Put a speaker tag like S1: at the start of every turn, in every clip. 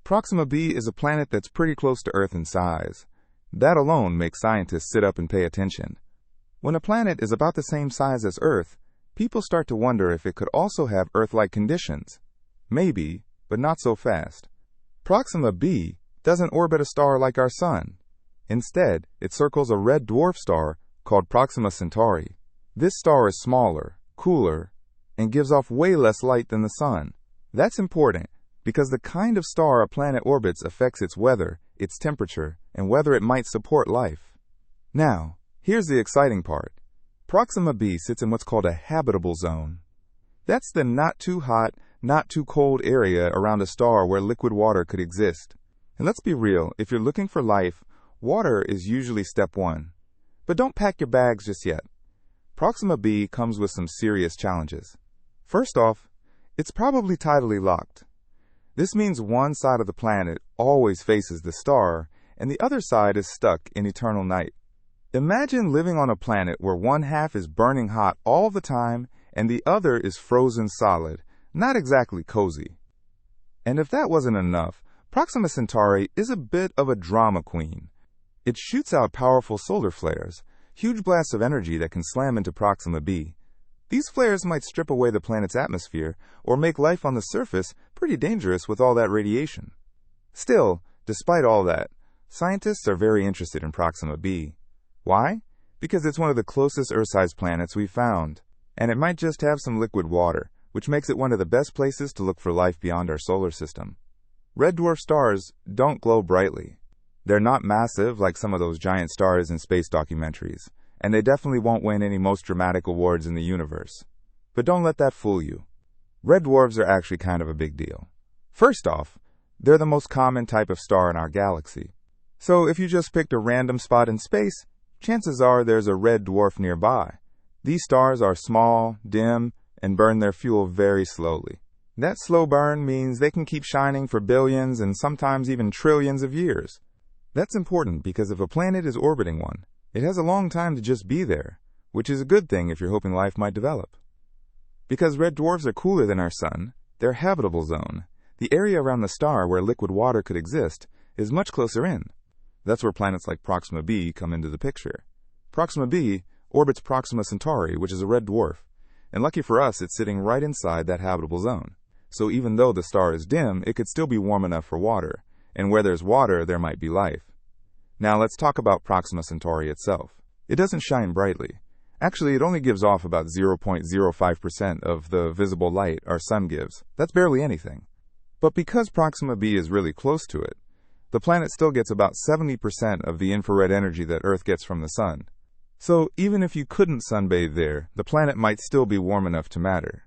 S1: Proxima b is a planet that's pretty close to Earth in size. That alone makes scientists sit up and pay attention. When a planet is about the same size as Earth, people start to wonder if it could also have Earth-like conditions. Maybe, but not so fast. Proxima b doesn't orbit a star like our Sun. Instead, it circles a red dwarf star called Proxima Centauri. This star is smaller, cooler, and gives off way less light than the Sun. That's important because the kind of star a planet orbits affects its weather, its temperature, and whether it might support life. Now, here's the exciting part. Proxima b sits in what's called a habitable zone. That's the not too hot, not too cold area around a star where liquid water could exist. And let's be real, if you're looking for life, water is usually step one. But don't pack your bags just yet. Proxima b comes with some serious challenges. First off, it's probably tidally locked. This means one side of the planet always faces the star, and the other side is stuck in eternal night. Imagine living on a planet where one half is burning hot all the time, and the other is frozen solid. Not exactly cozy. And if that wasn't enough, Proxima Centauri is a bit of a drama queen. It shoots out powerful solar flares, huge blasts of energy that can slam into Proxima b. These flares might strip away the planet's atmosphere or make life on the surface pretty dangerous with all that radiation. Still, despite all that, scientists are very interested in Proxima b. Why? Because it's one of the closest Earth-sized planets we've found, and it might just have some liquid water, which makes it one of the best places to look for life beyond our solar system. Red dwarf stars don't glow brightly. They're not massive like some of those giant stars in space documentaries, and they definitely won't win any most dramatic awards in the universe. But don't let that fool you. Red dwarfs are actually kind of a big deal. First off, they're the most common type of star in our galaxy. So if you just picked a random spot in space, chances are there's a red dwarf nearby. These stars are small, dim, and burn their fuel very slowly. That slow burn means they can keep shining for billions and sometimes even trillions of years. That's important because if a planet is orbiting one, it has a long time to just be there, which is a good thing if you're hoping life might develop. Because red dwarfs are cooler than our Sun, their habitable zone, the area around the star where liquid water could exist, is much closer in. That's where planets like Proxima b come into the picture. Proxima b orbits Proxima Centauri, which is a red dwarf, and lucky for us, it's sitting right inside that habitable zone. So even though the star is dim, it could still be warm enough for water, and where there's water, there might be life. Now let's talk about Proxima Centauri itself. It doesn't shine brightly. Actually, it only gives off about 0.05% of the visible light our Sun gives. That's barely anything. But because Proxima b is really close to it, the planet still gets about 70% of the infrared energy that Earth gets from the Sun. So even if you couldn't sunbathe there, the planet might still be warm enough to matter.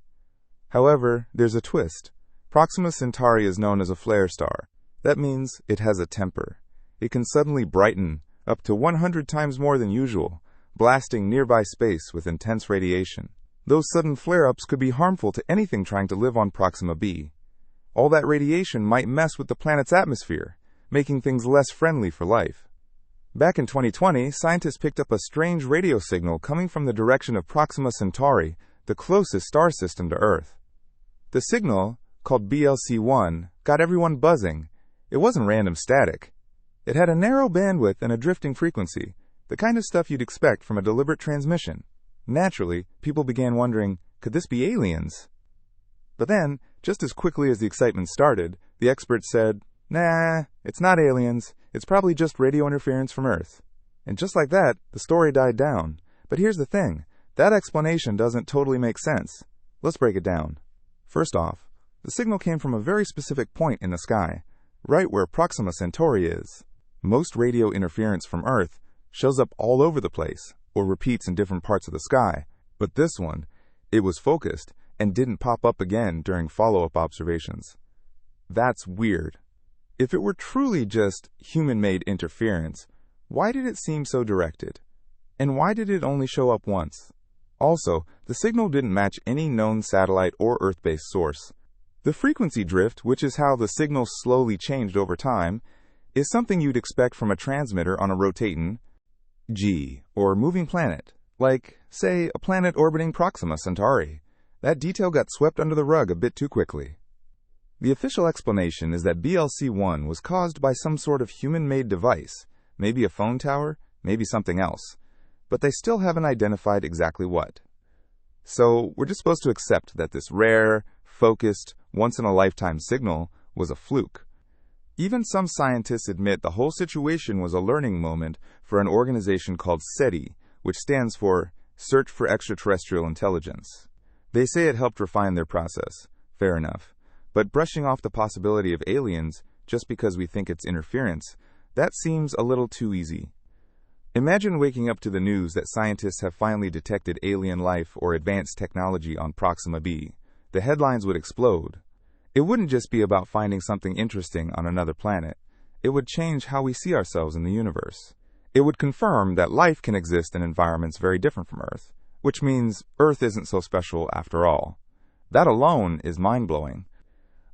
S1: However, there's a twist. Proxima Centauri is known as a flare star. That means it has a temper. It can suddenly brighten up to 100 times more than usual, blasting nearby space with intense radiation. Those sudden flare-ups could be harmful to anything trying to live on Proxima b. All that radiation might mess with the planet's atmosphere, making things less friendly for life. Back in 2020, scientists picked up a strange radio signal coming from the direction of Proxima Centauri, the closest star system to Earth. The signal, called BLC1, got everyone buzzing. It wasn't random static. It had a narrow bandwidth and a drifting frequency, the kind of stuff you'd expect from a deliberate transmission. Naturally, people began wondering, could this be aliens? But then, just as quickly as the excitement started, the experts said, nah, it's not aliens. It's probably just radio interference from Earth. And just like that, the story died down. But here's the thing. That explanation doesn't totally make sense. Let's break it down. First off, the signal came from a very specific point in the sky, right where Proxima Centauri is. Most radio interference from Earth shows up all over the place, or repeats in different parts of the sky. But this one, it was focused and didn't pop up again during follow-up observations. That's weird. If it were truly just human-made interference, why did it seem so directed? And why did it only show up once? Also, the signal didn't match any known satellite or Earth-based source. The frequency drift, which is how the signal slowly changed over time, is something you'd expect from a transmitter on a rotating or moving planet, like, say, a planet orbiting Proxima Centauri. That detail got swept under the rug a bit too quickly. The official explanation is that BLC-1 was caused by some sort of human-made device, maybe a phone tower, maybe something else, but they still haven't identified exactly what. So we're just supposed to accept that this rare, focused, once-in-a-lifetime signal was a fluke. Even some scientists admit the whole situation was a learning moment for an organization called SETI, which stands for Search for Extraterrestrial Intelligence. They say it helped refine their process. Fair enough. But brushing off the possibility of aliens just because we think it's interference, that seems a little too easy. Imagine waking up to the news that scientists have finally detected alien life or advanced technology on Proxima b. The headlines would explode. It wouldn't just be about finding something interesting on another planet. It would change how we see ourselves in the universe. It would confirm that life can exist in environments very different from Earth, which means Earth isn't so special after all. That alone is mind-blowing.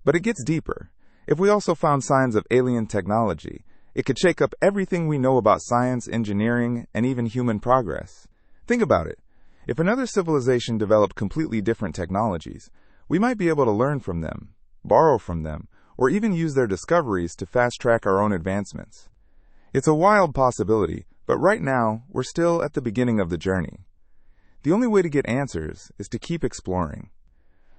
S1: But it gets deeper. If we also found signs of alien technology, it could shake up everything we know about science, engineering, and even human progress. Think about it. If another civilization developed completely different technologies, we might be able to learn from them, borrow from them, or even use their discoveries to fast-track our own advancements. It's a wild possibility, but right now, we're still at the beginning of the journey. The only way to get answers is to keep exploring.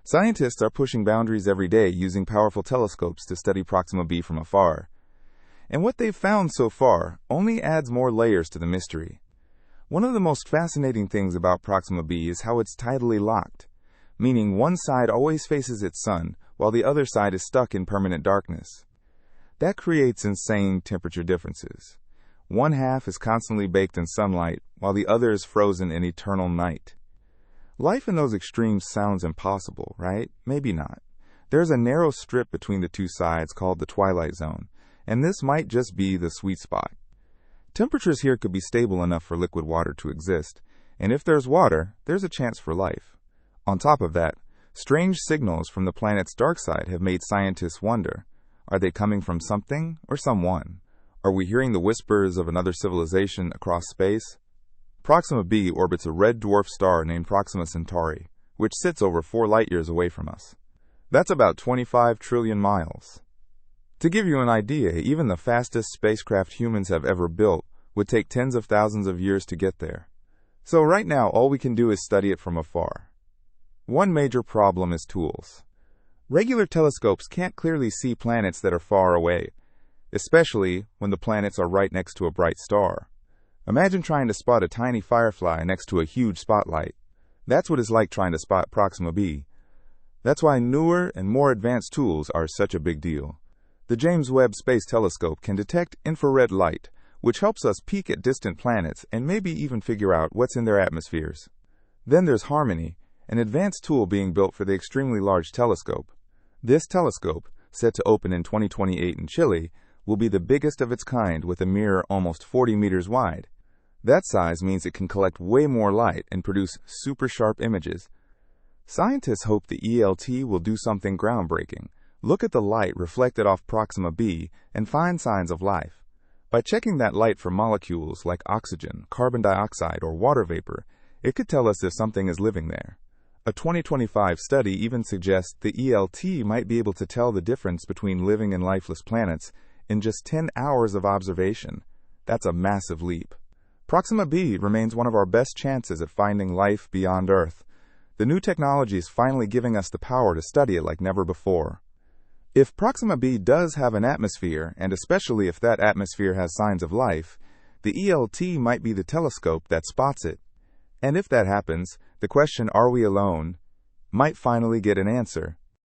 S1: Scientists are pushing boundaries every day using powerful telescopes to study Proxima b from afar. And what they've found so far only adds more layers to the mystery. One of the most fascinating things about Proxima b is how it's tidally locked, meaning one side always faces its sun, while the other side is stuck in permanent darkness. That creates insane temperature differences. One half is constantly baked in sunlight, while the other is frozen in eternal night. Life in those extremes sounds impossible, right? Maybe not. There's a narrow strip between the two sides called the twilight zone, and this might just be the sweet spot. Temperatures here could be stable enough for liquid water to exist, and if there's water, there's a chance for life. On top of that, strange signals from the planet's dark side have made scientists wonder, are they coming from something or someone? Are we hearing the whispers of another civilization across space? Proxima b orbits a red dwarf star named Proxima Centauri, which sits over 4 light-years away from us. That's about 25 trillion miles. To give you an idea, even the fastest spacecraft humans have ever built would take tens of thousands of years to get there. So right now, all we can do is study it from afar. One major problem is tools. Regular telescopes can't clearly see planets that are far away, especially when the planets are right next to a bright star. Imagine trying to spot a tiny firefly next to a huge spotlight. That's what it's like trying to spot Proxima b. That's why newer and more advanced tools are such a big deal. The James Webb Space Telescope can detect infrared light, which helps us peek at distant planets and maybe even figure out what's in their atmospheres. Then there's Harmony, an advanced tool being built for the extremely large telescope. This telescope, set to open in 2028 in Chile, will be the biggest of its kind with a mirror almost 40 meters wide. That size means it can collect way more light and produce super sharp images. Scientists hope the ELT will do something groundbreaking. Look at the light reflected off Proxima b and find signs of life. By checking that light for molecules like oxygen, carbon dioxide, or water vapor, it could tell us if something is living there. A 2025 study even suggests the ELT might be able to tell the difference between living and lifeless planets in just 10 hours of observation. That's a massive leap. Proxima b remains one of our best chances at finding life beyond Earth. The new technology is finally giving us the power to study it like never before. If Proxima b does have an atmosphere, and especially if that atmosphere has signs of life, the ELT might be the telescope that spots it. And if that happens, the question, "Are we alone?" might finally get an answer.